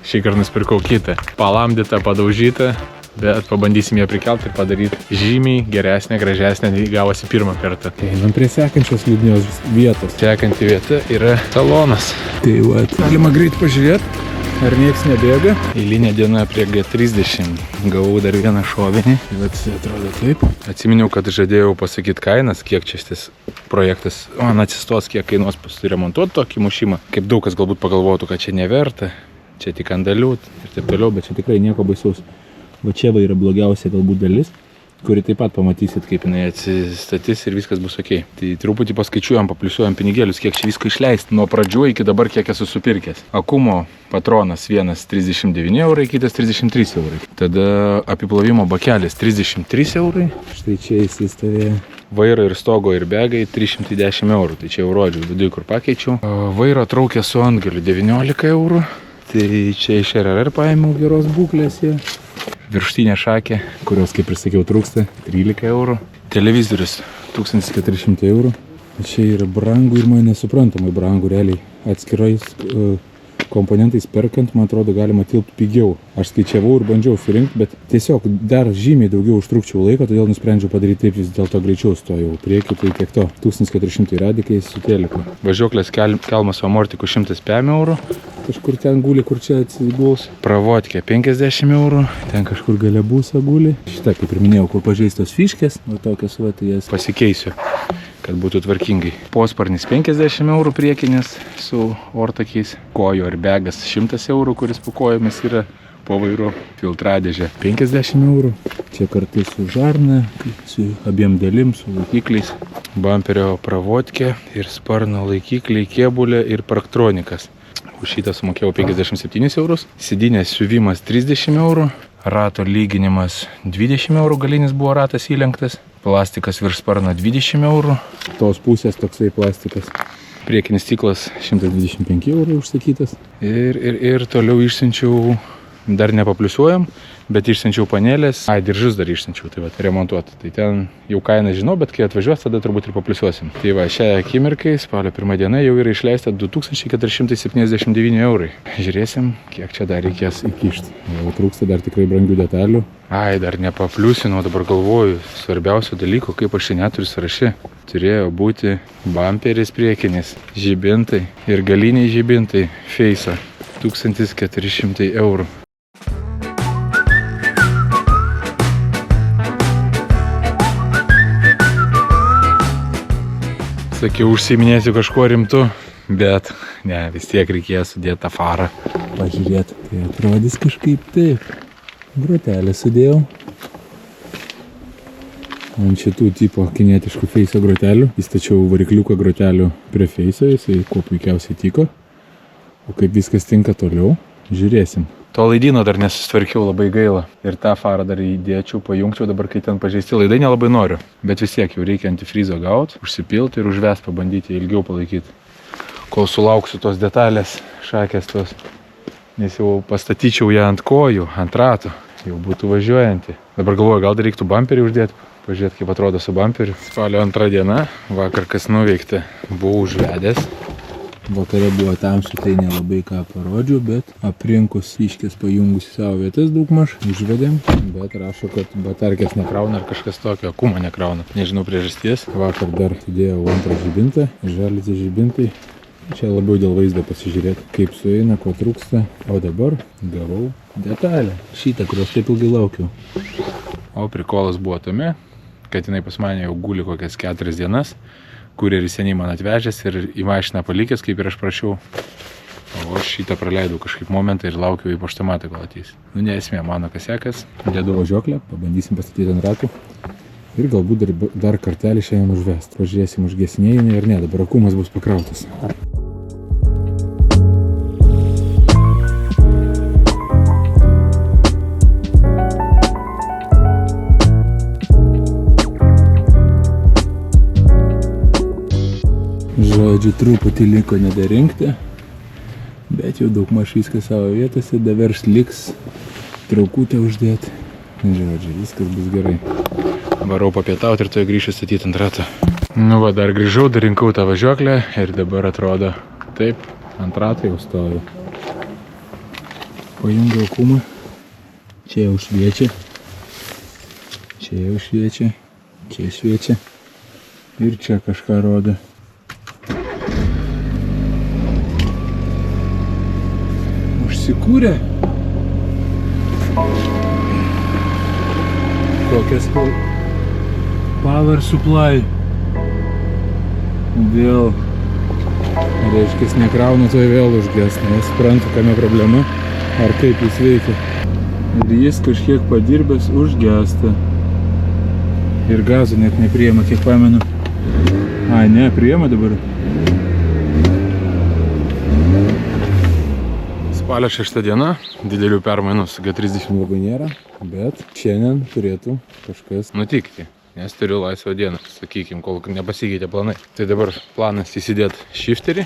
Šį kartą nusipirkau kitą. Palamdytą, padaužytą, bet pabandysim ją prikelti ir padaryti žymiai geresnę, gražesnę, nei gavosi pirmą kartą. Einam prie sekančios liūdnios vietos. Sekanti vieta yra salonas. Tai va, galima greit pažiūrėti, ar nieks nebėga. Eilinė diena prie G30. Gavau dar vieną šovinį. Bet atrodo taip. Atsiminiau, kad žadėjau pasakyti kainas, kiek čia šitas projektas man atsistos, kiek kainuos pasiremontuoti tokį mušimą. Kaip daug kas galbūt pagalvotų, kad čia neverta, čia tik andalių ir taip toliau, bet čia tikrai nieko baisaus. Va čia va yra blogiausia galbūt dalis, kuri taip pat pamatysit, kaip jinai atsistatys ir viskas bus ok. Tai truputį paskaičiuojam, papliusuojam pinigėlius, kiek čia visko išleisti. Nuo pradžių iki dabar kiek esu supirkęs. Akumo patronas vienas 39 eurai, kitas 33 eurai. Tada apiplovimo bakelis 33 eurai. Štai čia įsistovėjo. Vairo ir stogo ir begai 310 eurų. Tai čia jau rodžiau viduje, kur pakeičiau. Vairo traukė su antgaliu 19 eurų. Tai čia iš RRR paėmiau geros būklės jie. Virštinė šakė, kurios, kaip ir sakiau, trūksta 13 eurų. Televizorius 1400 eurų. Čia yra brangu ir man nesuprantamai brangu realiai. Atskirais komponentais perkant, man atrodo, galima tilpti pigiau. Aš skaičiavau ir bandžiau surinkti, bet tiesiog dar žymiai daugiau užtrukčiau laiko, todėl nusprendžiau padaryti taip, vis dėlto greičiau stojau priekį, tai kiek to 1400 radikais su teliku. Važiuoklės kelmas su amortiku 105 eurų. Kažkur ten guli, kur čia atsiguls. Pravotkė 50 eurų. Ten kažkur gale būsa guli. Šitą, kaip ir minėjau, kur pažeistos fiškės, o tokias va, tai jas pasikeisiu, kad būtų tvarkingai. Posparnis 50 eurų priekinis su ortakiais. Kojo ir begas 100 eurų, kuris po kojomis yra po vairu. Filtradėžė 50 eurų. Čia kartu su žarna, su abiem dalim, su laikikliais. Bamperio pravotkė ir sparno laikikliai, kėbulė ir parktronikas. Už šitą sumokėjau 57 eurus. Sėdinės siuvimas 30 eurų. Rato lyginimas 20 eurų, galinis buvo ratas įlenktas. Plastikas virš sparno 20 eurų. Tos pusės toksai plastikas. Priekinis stiklas 125 eurų užsakytas. Ir toliau išsiunčiau, dar nepapliusuojam, bet išsiunčiau panelės. Diržus dar išsiunčiau, tai va, remontuoti. Tai ten jau kainą žinau, bet kai atvažiuos, tada turbūt ir papliusuosim. Tai va, šią akimirkai, spalio 1 diena, jau yra išleista 2479 eurai. Žiūrėsim, kiek čia dar reikės įkišti. Jau trūksta dar tikrai brangių detalių. Dar nepapliusinau, dabar galvoju, svarbiausio dalyko, kaip aš čia neturiu sąraše. Turėjo būti bamperis priekinis, žibintai ir galiniai žibintai, Feisa, 1400 eurų. Sakiau, užsiiminėsiu kažkuo rimtu, bet ne, vis tiek reikės sudėti tą farą. Pažiūrėti, tai atrodys kažkaip taip. Grotelę sudėjau. Ant šitų tipo kinetiškų Feiso grotelių. Įstačiau varikliuką grotelių prie Feiso, jisai kuo puikiausiai tiko. O kaip viskas tinka toliau, žiūrėsim. To laidyno dar nesustvarkiau, labai gaila. Ir tą farą dar įdėčiau, pajungčiau, dabar kai ten pažeisti laidai nelabai noriu. Bet vis tiek jau reikia antifrizo gauti, užsipilti ir užvest, pabandyti ilgiau palaikyti. Kol sulauksiu tos detalės, šakės tos, nes jau pastatyčiau ją ant kojų, ant ratų, jau būtų važiuojanti. Dabar galvoju, gal dar reiktų bamperį uždėti, pažiūrėti, kaip atrodo su bamperiu. Spalio 2 diena, vakar kas nuveikta, buvau užvedęs. Vakare buvo tamsu, tai nelabai ką parodžiau, bet aprinkus fiškės pajungus į savo vietas daugmaž išvedėm, bet rašo, kad batarkės nekrauna ar kažkas tokio, akumo nekrauna. Nežinau priežasties. Vakar dar įdėjau antrą žibintą, žalizi žibintai. Čia labiau dėl vaizdo pasižiūrėti, kaip sueina, ko trūksta. O dabar gavau detalę. Šitą, kurios taip ilgai laukiau. O prikolas buvo tame, kad jinai pas mane jau guli kokias 4 dienas. Kurjeris seniai man atvežęs ir į mašiną palikęs, kaip ir aš prašiau. O aš šitą praleidau kažkaip momentą ir laukiau į paštomatą, kol ateis. Nu, nesmė, mano kasekas. Dedu važiuoklę, pabandysim pastatyti ant ratų. Ir galbūt dar kartelį šiandien užvest. Pažiūrėsim, užgesinėjimai ar ne, dabar akumas bus pakrautas. Žodžiu, truputį liko nedarinkti, bet jau daugmaž viskas savo vietose, daverš liks traukutę uždėti. Žodžiu, viskas bus gerai. Varau papietauti ir to grįšiu statyti ant rato. Nu va, dar grįžau, dar rinkau tą važiuoklę ir dabar atrodo taip, ant rato jau stoviu. Pajungiau akumą. Čia jau šviečia. Čia jau šviečia. Čia šviečia. Ir čia kažką rodo. Užsikūrė. Kokias power supply. Vėl. Reiškia, nekrauna, tai vėl užges. Nesuprantu, kame problema. Ar kaip jis veikia. Ir jis kažkiek padirbęs užgesta. Ir gazų net nepriima, kiek pamenu. Ai, ne, priima dabar. Spalio 6 diena, didelių permainų su G30 Labai nėra, bet šiandien turėtų kažkas nutikti, nes turiu laisvą dieną, sakykim, kol nepasikeitė planai. Tai dabar planas įsidėti shifterį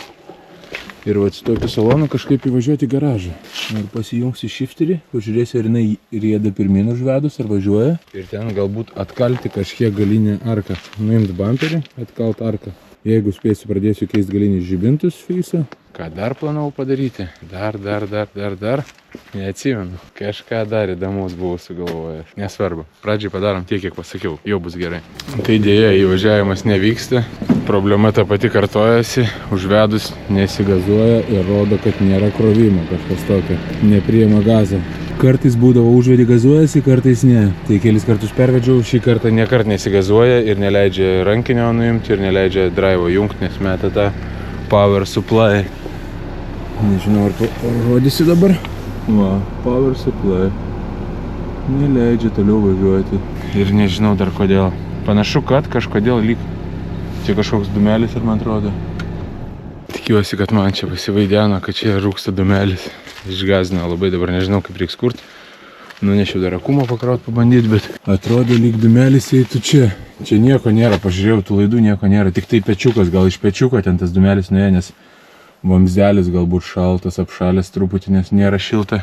ir vat su tokiu salonu kažkaip įvažiuoti į garažą. Ir pasijungsi shifterį, pažiūrėsi, ar jinai rieda pirmin užvedus, ar važiuoja. ir ten galbūt atkalti kažkiek galinę arką. Nuimt bumperį, atkalt arką. Jeigu spėsiu, pradėsiu keisti galinį žibintus feisą. Ką dar planavau padaryti? Dar. Neatsimenu. Kažką dar įdomus buvau sugalvojęs. Nesvarbu. Pradžiai padarom tiek, kiek pasakiau. Jau bus gerai. Tai dėja, įvažiavimas nevyksta. Problema ta pati kartojasi. Užvedus Nesigazuoja ir rodo, kad nėra krovimo kažkas tokio. Nepriima gazą. Kartais būdavo užvedį gazuojasi, kartais ne. Tai kelis kartus pervedžiau. šį kartą niekart nesigazuoja ir neleidžia rankinio nuimti ir neleidžia drivo jungti, nes meta tą power supply. Nežinau, ar rodysi dabar. Va, power supply. Neleidžia toliau važiuoti. Ir nežinau dar kodėl. Panašu, kad kažkodėl lyg čia kažkoks dūmelis ir man atrodo. Tikiuosi, kad man čia pasivaideno, kad čia rūksta dūmelis. Išgąsdino labai, dabar nežinau, kaip reiks kurt. Nunešiau dar akumą pakraut pabandyti, bet Atrodo, lyg dūmelis eitų čia. čia nieko nėra, pažiūrėjau, tų laidų nieko nėra, tik tai pečiukas, gal iš pečiuko ten tas dūmelis nuėjo, nes vamzdelis galbūt šaltas, apšalęs truputį, nes nėra šilta.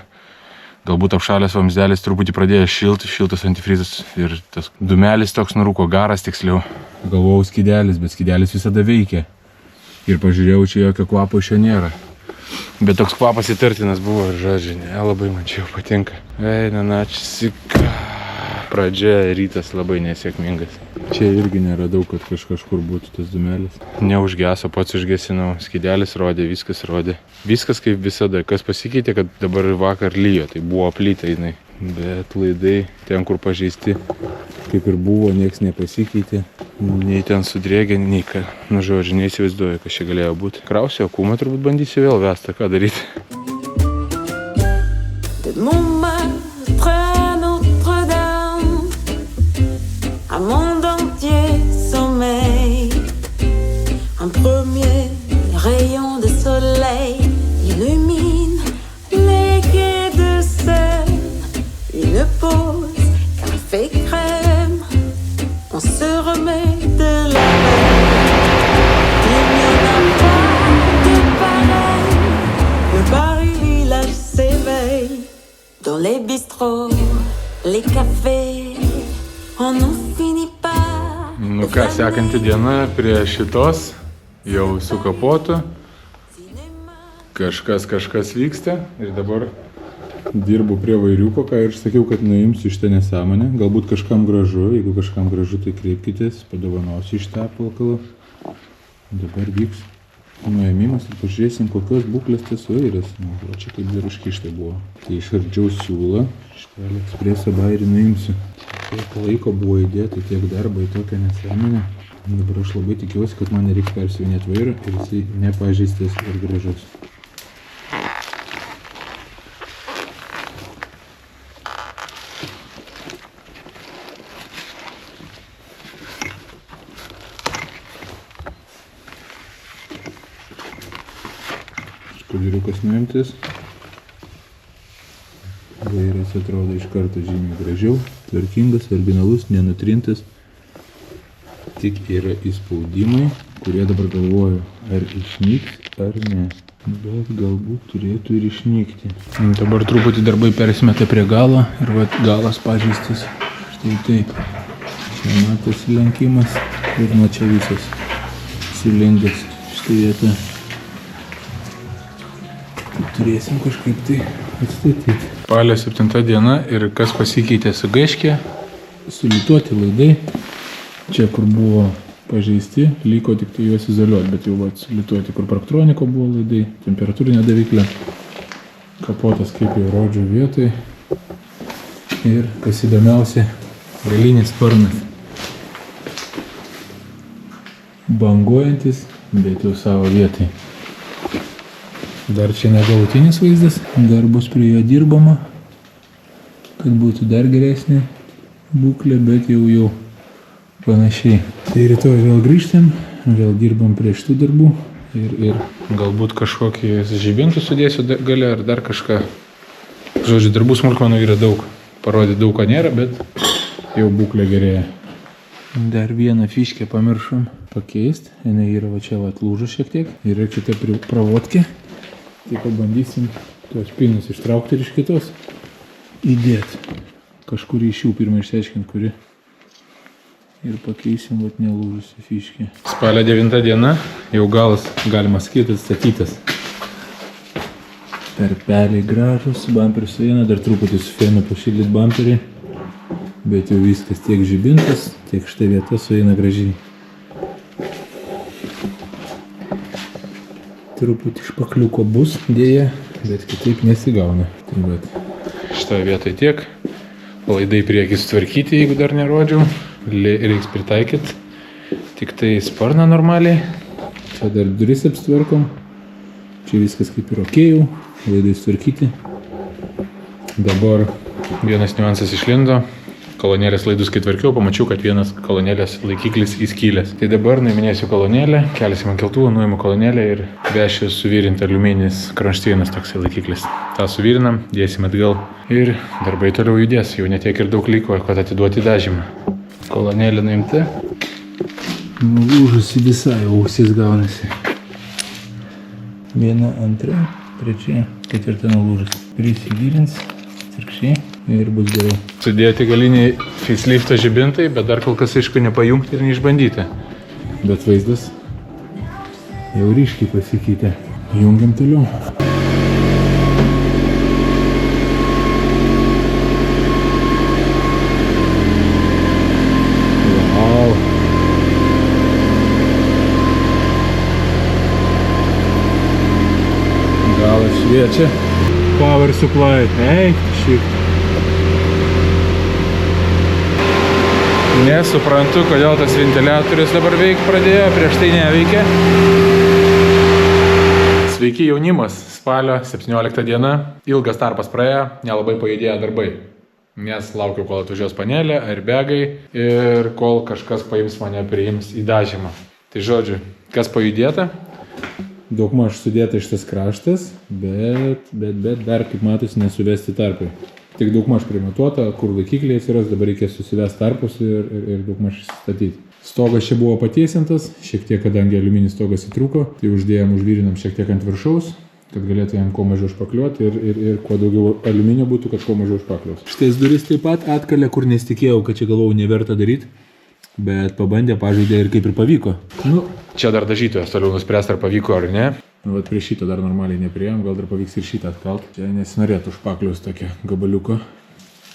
Galbūt apšalęs vamzdelis truputį pradėjo šiltas antifrizas ir tas dūmelis toks nurūko, garas tiksliau. Galvojau skidelis, bet skidelis visada veikia. Ir pažiūrėjau, čia jokio kvapo iš čia nėra. Bet toks kvapas įtartinas buvo ir žodžiu, nelabai man čia jau patinka. Eina, načisika. Pradžia rytas labai nesėkmingas. Čia irgi neradau, kad kažkur būtų tas dūmelis. Neužgeso, pats užgesinau, skidelis rodė, viskas rodė. Viskas kaip visada, kas pasikeitė, kad dabar vakar lyjo, tai buvo aplyta jinai. Bet laidai ten, kur pažeisti, Kaip ir buvo, nieks nepasikeitė. nei ten sudrėgė, nei ką. Nu žodžiu, neįsivaizduoju, kas čia galėjo būti. Krausiu akumą, turbūt bandysiu vėl vestą, ką daryti. De Montmartre à Notre-Dame, un monde entier sommeille. Un premier rayon de soleil illumine les quais de Seine. Une pause, café crème, on se remet de la veille. Il n'y en a pas de pareil, le Paris village s'éveille. Dans les bistrots, les cafés, on n'en finit pas. Nu ką, sekanti diena prie šitos jau sukapotų. Kažkas vyksta ir dabar Dirbu prie vairiuko, ką ir sakiau, kad nuimsiu šitą nesąmonę. Galbūt kažkam gražu, jeigu kažkam gražu, tai kreipkitės, padovanosiu iš tą apvalkalą. Dabar vyks nuėmimas ir pažiūrėsim, kokios būklės tas vairas. O čia kaip dar užkišta buvo. Tai išardžiau siūlą, šitą AliExpresso bairį nuimsiu. Tiek laiko buvo įdėta, tiek darbo į tokią nesąmonę. Dabar aš labai tikiuosi, kad man nereiks persiuvinėti vairą ir jisai nepažeistas ir gražus. Skuduriukas nuimtas. Vairas atrodo iš karto žymiai gražiau, tvarkingas, originalus, nenutrintas. Tik yra įspaudimai, kurie dabar galvoju, ar išnyks ar ne. Bet galbūt turėtų ir išnykti. dabar truputį darbai persimeta prie galo ir vat galas pažeistas. Štai taip. Čia matosi lenkimas ir nuo čia visas silindęs štai vieta. Turėsim kažkaip tai atstatyti. Spalio 7 diena ir kas pasikeitė su gaiškė? Sulituoti laidai. Čia, kur buvo pažeisti, liko tik tai juos izoliuoti, bet jau sulituoti, kur parktroniko buvo laidai, temperatūrinė daviklė, kapotas kaip jau rodžiau vietoj. Ir kas įdomiausia, galinis sparnas. Banguojantis, bet jau savo vietai. Dar čia negalutinis vaizdas, dar bus prie jo dirbama, kad būtų dar geresnė būklė, bet jau panašiai. Tai rytoj vėl grįžtam, vėl dirbam prie šitų darbų ir Galbūt kažkokį žibintų sudėsiu gale ar dar kažką. Žodžiu, darbų smulkmenų yra daug. Parodyti daug ko nėra, bet jau būklė gerėja. dar vieną fiškę pamiršom pakeisti. Jinai yra va čia atlūžo šiek tiek. Yra kita pravotkė. Tai pabandysim tuos pinus ištraukti ir iš kitos įdėti. Kažkurį iš jų pirmą išsiaiškinti, kuri. Ir pakeisim vat nelūžusi fiškė. Spalio 9 diena, jau galas, galima sakyti, atstatytas. Tarpeliai gražus, bamperis sueina, dar truputį su fenu pašildyt bamperį. Bet jau viskas tiek žibintas, tiek štai vieta sueina gražiai. Truputį špakliuko bus dėja, bet kitaip nesigauna. Tai bet. Šitoje vietoje tiek. Laidai priekį sutvarkyti, jeigu dar nerodžiau. Reiks pritaikyti. Tik tai sparną normaliai. Čia dar duris apstvarkom. Čia viskas kaip ir okėjau. Laidai sutvarkyti. Dabar vienas niuansas išlindo. Kolonėlės laidus kai tvarkiau, pamačiau, kad vienas kolonėlės laikiklis įskylęs. Tai dabar nuiminėsiu kolonėlę, kelsim ant keltuvą, nuimu kolonėlę ir vešiu suvirinti aliumininis kronšteinas toksai laikiklis. Ta suvirinam, dėsim atgal ir darbai toliau judės. Jau netiek ir daug liko, kad atiduoti dažymą. Kolonėlė nuimta. Nulūžusi visai, ausis gaunasi. Viena, antra, trečia, ketvirta nulūžus. Prisigilins, cirkščiai ir bus gerai. Sudėti galiniai facelifto žibintai, bet dar kol kas aišku nepajungti ir neišbandyti. Bet vaizdas jau ryškiai pasikeitė. Jungiam toliau. Wow. Galas šviečia. Power supply. Šiek. Nesuprantu, kodėl tas ventiliatorius dabar veikti pradėjo, prieš tai neveikia. Sveiki jaunimas, spalio 17 diena, ilgas tarpas praėjo, nelabai pajudėjo darbai. Nes laukiu, kol atvažiuos panelė, airbagai ir kol kažkas paims mane priims į dažymą. Tai žodžiu, kas pajudėta? Daugmaž sudėta šitas kraštas, bet dar, kaip matos, nesuvesti tarpai. Tik daugmaž primatuota, kur laikikliai atsiras, dabar reikės susivesti tarpus ir daugmaž statyti. Stogas čia buvo patiesintas, šiek tiek, kadangi aliuminis stogas įtrūko, tai užvirinam šiek tiek ant viršaus, kad galėtumėm kuo mažiau špakliuoti ir kuo daugiau aliuminio būtų, kad kuo mažiau špakliaus. Šitais duris taip pat atkalė, kur nesitikėjau, kad čia galvojau neverta daryti, bet pabandė, pažaidė ir kaip ir pavyko. Čia dar dažytojas toliau nuspręs, ar pavyko ar ne. Vat prie šito dar normaliai nepriejom, gal dar pavyks ir šitą atkalt. Čia nesinorėtų špakliaus tokio gabaliuko.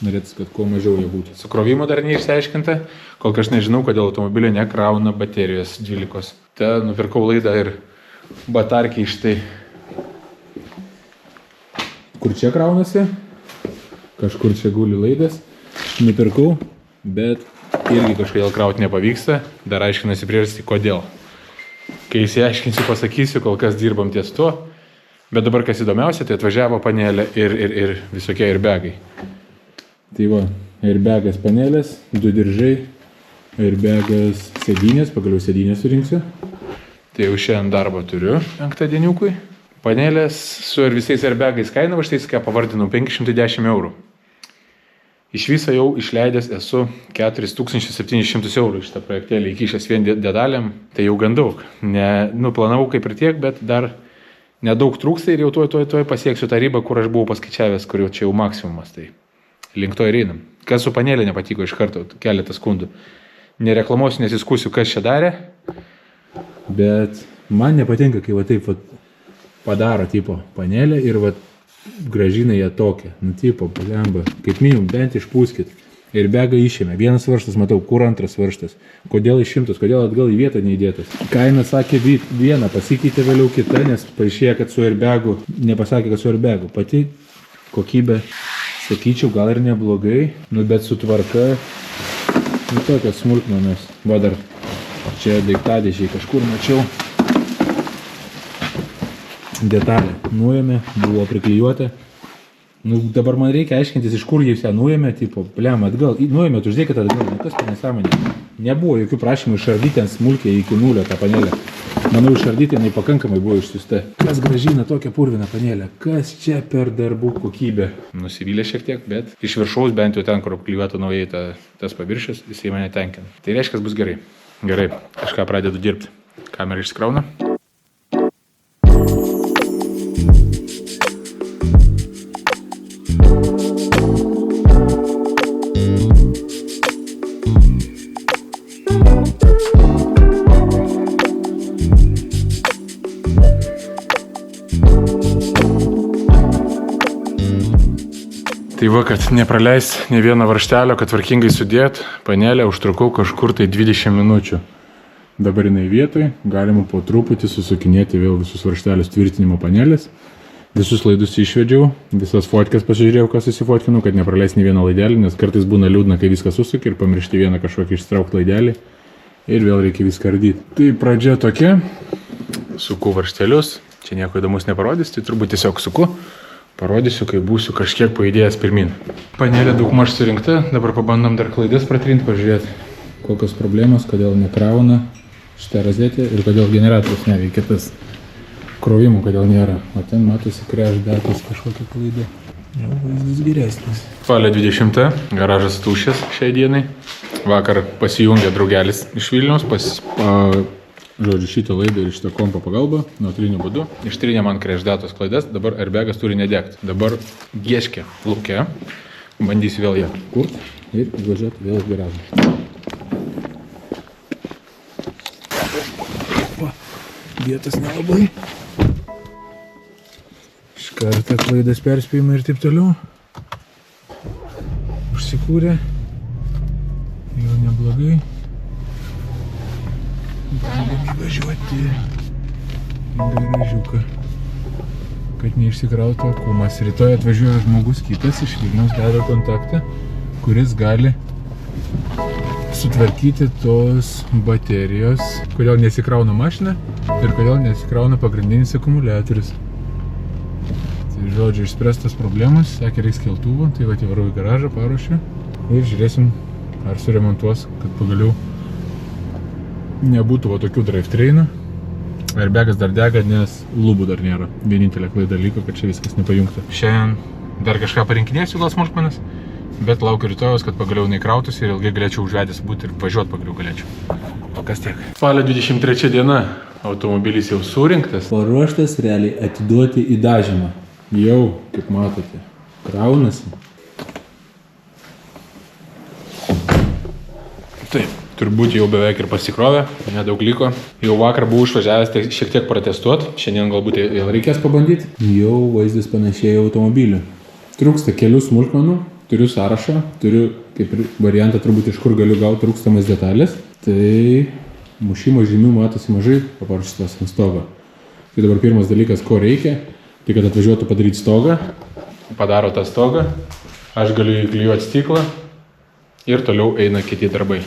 Norėtus, kad kuo mažiau jie būtų. Sukrovimo dar neišsiaiškinta, kol kas nežinau, kodėl automobilio nekrauna baterijos 12. Te nupirkau laidą ir batarkiai štai. Kur čia kraunasi? Kažkur čia guli laidas. Nupirkau, bet irgi kažkodėl krauti nepavyksta. Dar aiškinasi priežastį, kodėl. Kai įsiaiškinsiu, pasakysiu, kol kas dirbam ties tuo. Bet dabar kas įdomiausia, tai atvažiavo panelė ir visokie airbagai. Tai va, airbagas panelės, 2 diržai, airbagas sėdynės, pagaliau sėdynės surinksiu. Tai jau šiandien darbą turiu penktadieniukui. Panelės su visais airbagais kaina, aš tai ką pavardinau, 510 eurų. Iš viso jau išleidęs esu 4700 eurų šitą projektėlį įkišęs vien dedalėm, tai jau gan daug. Planavau kaip ir tiek, bet dar nedaug trūksta ir jau tuoj pasieksiu tą ribą, kur aš buvau paskaičiavęs, kur jau čia jau maksimumas. Tai link to ir einam. Kas su panelė nepatiko iš karto, keletą skundų. Nereklamuosiu, nesiskusiu, kas čia darė. Bet man nepatinka, kai va taip va padaro tipo panelę ir va gražina ją tokią. Nu, tipo, palemba. Kaip minimum, bent išpūskit. Ir begą išėmė. Vienas varžtas, matau, kur antras varžtas. Kodėl išimtas, kodėl atgal į vietą neįdėtas. Kaina sakė vieną, pasikeitė vėliau kita, nes paaiškėjo, kad su airbegu, nepasakė, kad su airbegu. Pati kokybė, sakyčiau, gal ir neblogai, nu, bet su tvarka, nu, tokios smulkmenos. Va dar čia daiktadėžiai kažkur mačiau. Detalė nuėmė, buvo priklijuota. Nu, dabar man reikia aiškintis, iš kur jūs ją nuėmė, tipo, blem, atgal, nuėmė, uždėkit atgal, nu, kas per nesąmonė. Nebuvo jokių prašymų išardyti ant smulkiai iki nulio tą panelę. Manau, išardyti jinai pakankamai buvo išsiusta. Kas gražina tokią purviną panelę? Kas čia per darbų kokybė? Nusivylė šiek tiek, bet iš viršaus bent jau ten, kur apklijuota naujai tas paviršius, jisai mane tenkina. Tai reiškia, bus gerai. Gerai, kažką pradedu dirbti. Kamera išsikrauna. Tai va, kad nepraleis ne vieno varžtelio, kad tvarkingai sudėt, panelę užtrukau kažkur tai 20 minučių. Dabar jinai vietoj, galima po truputį susukinėti vėl visus varžtelius tvirtinimo panelės. Visus laidus išvedžiau, visas fotkės pasižiūrėjau, kas susifotkinau, kad nepraleis ne vieną laidelį, nes kartais būna liūdna, kai viską susuki ir pamiršti vieną kažkokį ištraukt laidelį ir vėl reikia viską ardyti. Tai pradžia tokia, suku varžtelius, čia nieko įdomus neparodys, tai turbūt tiesiog suku. Parodysiu, kai būsiu kažkiek pajudėjęs pirmin. Panelė daugmaž surinkta, dabar pabandom dar klaidas pratrinti, pažiūrėti. Kokios problemos, kodėl nekrauna šitą rozetę ir kodėl generatorius neveikia, tas krovimų kodėl nėra. O ten matosi crash datos kažkokia klaida. Jau vaizdas geresnis. Spalio 20, garažas tuščias šiai dienai. Vakar pasijungė draugelis iš Vilniaus, žodžiu, šitą laidą ir šitą kompo pagalbą, nuotoliniu būdu. Ištrinė man crash datos klaidas, dabar airbagas turi nedegti. Dabar gieškė lauke, bandysiu vėl ją kurt ir važiuoti vėl į garažą. Vietos nelabai. Iš karto klaidas perspėjimai ir taip toliau. Užsikūrė. Jau neblogai. Bandėm įvažiuoti į garažiuką, kad neišsikrautų akumas. Rytoj atvažiuoja žmogus kitas iš Vilniaus, deda kontaktą, kuris gali sutvarkyti tos baterijos, kodėl nesikrauna mašina ir kodėl nesikrauna pagrindinis akumuliatorius. Tai žodžiu, išspręstas problemas, sakė, reiks keltuvą, tai va, varau į garažą, paruošiu ir žiūrėsim, ar suremontuos, kad pagaliau nebūtų va tokių drivetrainų. Airbagas dar dega, nes lubų dar nėra. Vienintelė klaida liko, kad čia viskas nepajungta. Šiandien dar kažką parinkinėsiu gal smulkmenas, bet laukiu rytojos, kad pagaliau neįkrautųsi ir ilgai galėčiau užvedęs būti ir važiuoti pagaliau galėčiau. O kas tiek. Spalio 23 diena. Automobilis jau surinktas. Paruoštas realiai atiduoti į dažymą. Jau, kaip matote, kraunasi. Taip. Turbūt jau beveik ir pasikrovė, nedaug liko. Jau vakar buvau išvažiavęs šiek tiek protestuoti, šiandien galbūt vėl reikės pabandyti. Jau vaizdas panašėja automobilių. Trūksta kelių smulkmenų, turiu sąrašą, turiu kaip ir variantą turbūt iš kur galiu gauti trūkstamas detalės. Tai mušimo žymių matosi mažai paprašytos ant stogo. Tai dabar pirmas dalykas, ko reikia, tai kad atvažiuotų padaryti stogą. Padaro tą stogą, aš galiu įklijuoti stiklą ir toliau eina kiti darbai.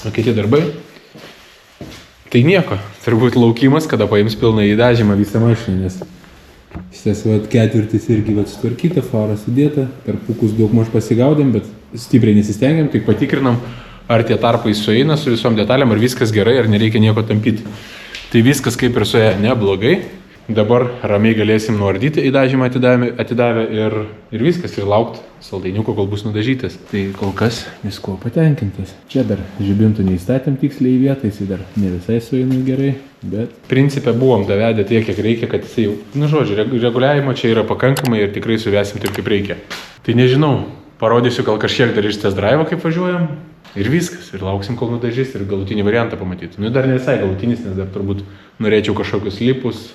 O kiti darbai, tai nieko, turbūt laukimas, kada paims pilną įdažymą visą mašiną, nes šitas ketvirtis irgi sutvarkyta, fara sudėta, per pukus daugmaž pasigaudėm, bet stipriai nesistengiam, tik patikrinam, ar tie tarpai sueina su visom detalėm, ar viskas gerai, ar nereikia nieko tampyti. Tai viskas kaip ir suėjo neblogai. Dabar ramiai galėsim nuardyti įdažymą atidavę ir viskas, ir laukti saldainiuko, kol bus nudažytas. Tai kol kas visko patenkintas. Čia dar žibintų neįstatėm tiksliai į vietą, jisai dar ne visai sueina gerai, bet principe buvom davedę tiek, kiek reikia, kad jisai jau, žodžiu, reguliavimo čia yra pakankamai ir tikrai suvesim taip, kaip reikia. Tai nežinau, parodysiu gal kažkiek dar iš test drive'o, kaip važiuojam. Ir viskas, ir lauksim, kol nudažys ir galutinį variantą pamatyti. Nu, dar ne visai galutinis, nes dar turbūt norėčiau kažkokius lipus,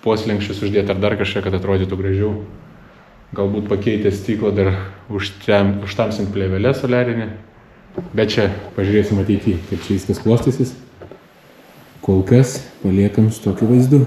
poslenkščius uždėti ar dar kažką, kad atrodytų gražiau. Galbūt pakeitę stiklą dar užtamsint plėvelę soliarinį. Bet čia pažiūrėsim ateityje, kaip čia viskas klostysis. Kol kas paliekam su tokiu vaizdu.